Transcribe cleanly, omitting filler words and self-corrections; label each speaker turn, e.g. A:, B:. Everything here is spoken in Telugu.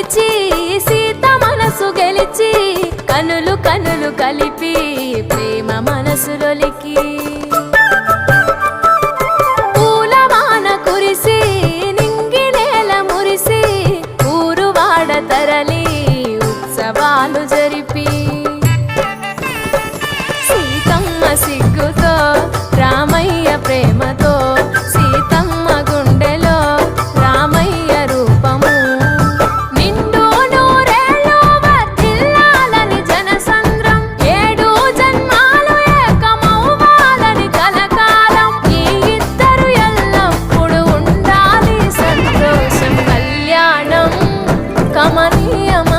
A: పిలిచి సీత మనసు గెలిచి కనులు కనులు కలిపి ప్రేమ మనసులొలికి పూలవాన కురిసి నింగి నేల మురిసి ఊరు వాడ తరలి ఉత్సవాలు జరిపి సీతమ్మ సిగ్గుతో రామయ్య ప్రేమతో సీతమ్మ గుండెలో రామయ్య రూపము నిండు నూరేళ్ళు వర్ధిల్లాలని జనసంద్రం ఏడు జన్మాలు ఏకమవ్వాలని కలకాలం ఈ ఇద్దరు ఎల్లప్పుడు ఉండాలి సంతోషం కళ్యాణం కమనీయం